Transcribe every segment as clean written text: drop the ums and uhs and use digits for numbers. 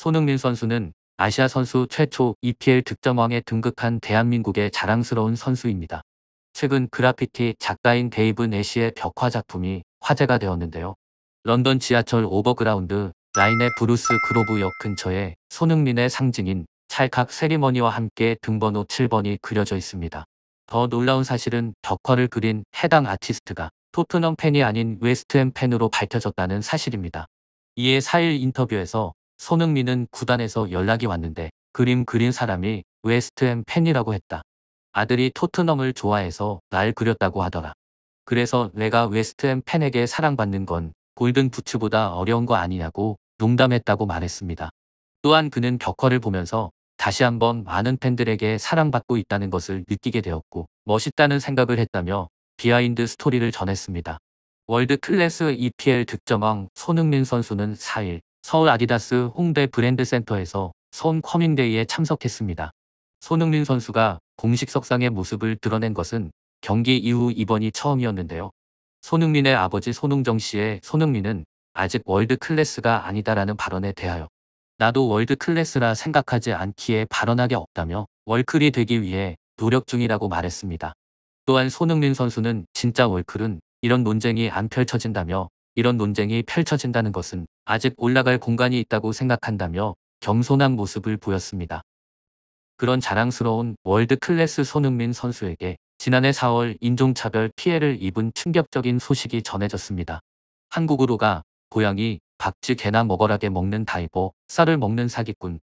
손흥민 선수는 아시아 선수 최초 EPL 득점왕에 등극한 대한민국의 자랑스러운 선수입니다. 최근 그래피티 작가인 데이브 내시의 벽화 작품이 화제가 되었는데요. 런던 지하철 오버그라운드 라인의 브루스 그로브역 근처에 손흥민의 상징인 찰칵 세리머니와 함께 등번호 7번이 그려져 있습니다. 더 놀라운 사실은 벽화를 그린 해당 아티스트가 토트넘 팬이 아닌 웨스트햄 팬으로 밝혀졌다는 사실입니다. 이에 4일 인터뷰에서 손흥민은 구단에서 연락이 왔는데 그림 그린 사람이 웨스트햄 팬이라고 했다. 아들이 토트넘을 좋아해서 날 그렸다고 하더라. 그래서 내가 웨스트햄 팬에게 사랑받는 건 골든 부츠보다 어려운 거 아니냐고 농담했다고 말했습니다. 또한 그는 벽화를 보면서 다시 한번 많은 팬들에게 사랑받고 있다는 것을 느끼게 되었고 멋있다는 생각을 했다며 비하인드 스토리를 전했습니다. 월드 클래스 EPL 득점왕 손흥민 선수는 4일 서울 아디다스 홍대 브랜드 센터에서 손 커밍데이에 참석했습니다. 손흥민 선수가 공식 석상의 모습을 드러낸 것은 경기 이후 이번이 처음이었는데요. 손흥민의 아버지 손흥정 씨의 손흥민은 아직 월드 클래스가 아니다라는 발언에 대하여 나도 월드 클래스라 생각하지 않기에 발언하게 없다며 월클이 되기 위해 노력 중이라고 말했습니다. 또한 손흥민 선수는 진짜 월클은 이런 논쟁이 안 펼쳐진다며 이런 논쟁이 펼쳐진다는 것은 아직 올라갈 공간이 있다고 생각한다며 겸손한 모습을 보였습니다. 그런 자랑스러운 월드 클래스 손흥민 선수에게 지난해 4월 인종차별 피해를 입은 충격적인 소식이 전해졌습니다. 한국으로 가 고양이, 박쥐 개나 먹어라게 먹는 다이버, 쌀을 먹는 사기꾼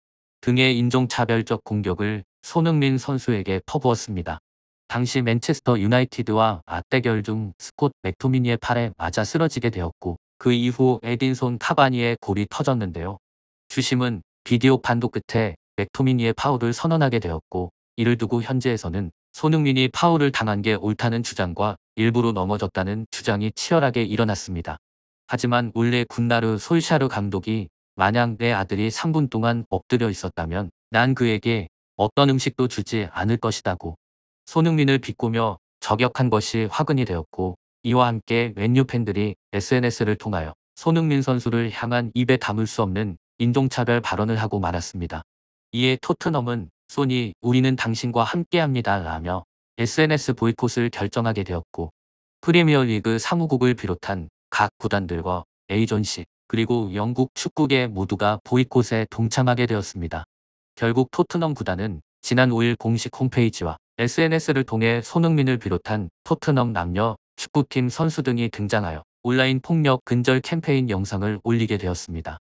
등의 인종차별적 공격을 손흥민 선수에게 퍼부었습니다. 당시 맨체스터 유나이티드와 맞대결 중 스콧 맥토미니의 팔에 맞아 쓰러지게 되었고 그 이후 에딘손 카바니의 골이 터졌는데요. 주심은 비디오 판독 끝에 맥토미니의 파울을 선언하게 되었고 이를 두고 현지에서는 손흥민이 파울을 당한 게 옳다는 주장과 일부러 넘어졌다는 주장이 치열하게 일어났습니다. 하지만 올레 군나르 솔샤르 감독이 만약 내 아들이 3분 동안 엎드려 있었다면 난 그에게 어떤 음식도 주지 않을 것이다고 손흥민을 비꼬며 저격한 것이 화근이 되었고 이와 함께 맨유 팬들이 SNS를 통하여 손흥민 선수를 향한 입에 담을 수 없는 인종차별 발언을 하고 말았습니다. 이에 토트넘은 소니 우리는 당신과 함께합니다 라며 SNS 보이콧을 결정하게 되었고 프리미어리그 사무국을 비롯한 각 구단들과 에이전시 그리고 영국 축구계 모두가 보이콧에 동참하게 되었습니다. 결국 토트넘 구단은 지난 5일 공식 홈페이지와 SNS를 통해 손흥민을 비롯한 토트넘 남녀 축구팀 선수 등이 등장하여 온라인 폭력 근절 캠페인 영상을 올리게 되었습니다.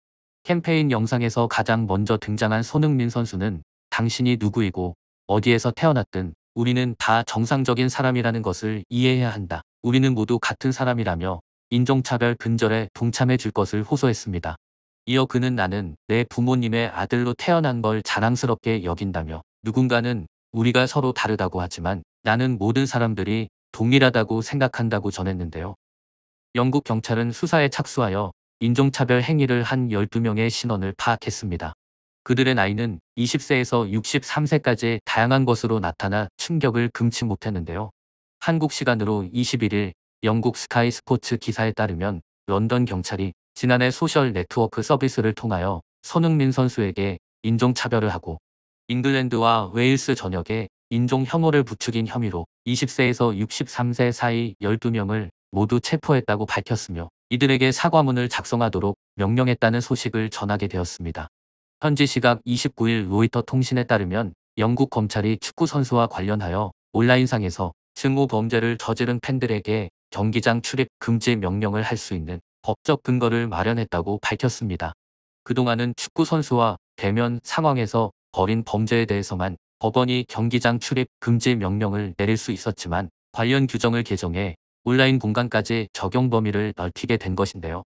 캠페인 영상에서 가장 먼저 등장한 손흥민 선수는 당신이 누구이고 어디에서 태어났든 우리는 다 정상적인 사람이라는 것을 이해해야 한다. 우리는 모두 같은 사람이라며 인종차별 근절에 동참해 줄 것을 호소했습니다. 이어 그는 나는 내 부모님의 아들로 태어난 걸 자랑스럽게 여긴다며 누군가는 우리가 서로 다르다고 하지만 나는 모든 사람들이 동일하다고 생각한다고 전했는데요. 영국 경찰은 수사에 착수하여 인종차별 행위를 한 12명의 신원을 파악했습니다. 그들의 나이는 20세에서 63세까지 다양한 것으로 나타나 충격을 금치 못했는데요. 한국 시간으로 21일 영국 스카이 스포츠 기사에 따르면 런던 경찰이 지난해 소셜 네트워크 서비스를 통하여 손흥민 선수에게 인종차별을 하고 잉글랜드와 웨일스 전역에 인종 혐오를 부추긴 혐의로 20세에서 63세 사이 12명을 모두 체포했다고 밝혔으며 이들에게 사과문을 작성하도록 명령했다는 소식을 전하게 되었습니다. 현지 시각 29일 로이터 통신에 따르면 영국 검찰이 축구 선수와 관련하여 온라인상에서 증오 범죄를 저지른 팬들에게 경기장 출입 금지 명령을 할 수 있는 법적 근거를 마련했다고 밝혔습니다. 그동안은 축구 선수와 대면 상황에서 벌인 범죄에 대해서만 법원이 경기장 출입 금지 명령을 내릴 수 있었지만 관련 규정을 개정해 온라인 공간까지 적용 범위를 넓히게 된 것인데요.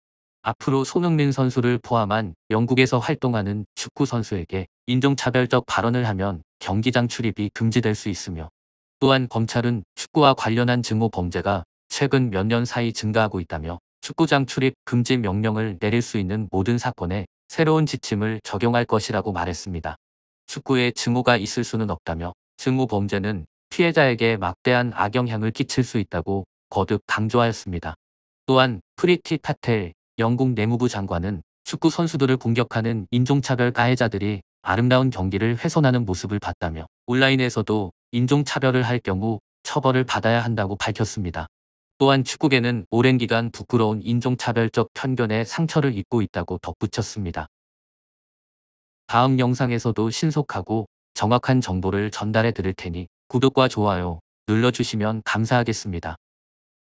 앞으로 손흥민 선수를 포함한 영국에서 활동하는 축구 선수에게 인종차별적 발언을 하면 경기장 출입이 금지될 수 있으며 또한 검찰은 축구와 관련한 증오 범죄가 최근 몇 년 사이 증가하고 있다며 축구장 출입 금지 명령을 내릴 수 있는 모든 사건에 새로운 지침을 적용할 것이라고 말했습니다. 축구에 증오가 있을 수는 없다며 증오 범죄는 피해자에게 막대한 악영향을 끼칠 수 있다고 거듭 강조하였습니다. 또한 프리티 파텔 영국 내무부 장관은 축구 선수들을 공격하는 인종차별 가해자들이 아름다운 경기를 훼손하는 모습을 봤다며 온라인에서도 인종차별을 할 경우 처벌을 받아야 한다고 밝혔습니다. 또한 축구계는 오랜 기간 부끄러운 인종차별적 편견에 상처를 입고 있다고 덧붙였습니다. 다음 영상에서도 신속하고 정확한 정보를 전달해 드릴 테니 구독과 좋아요 눌러주시면 감사하겠습니다.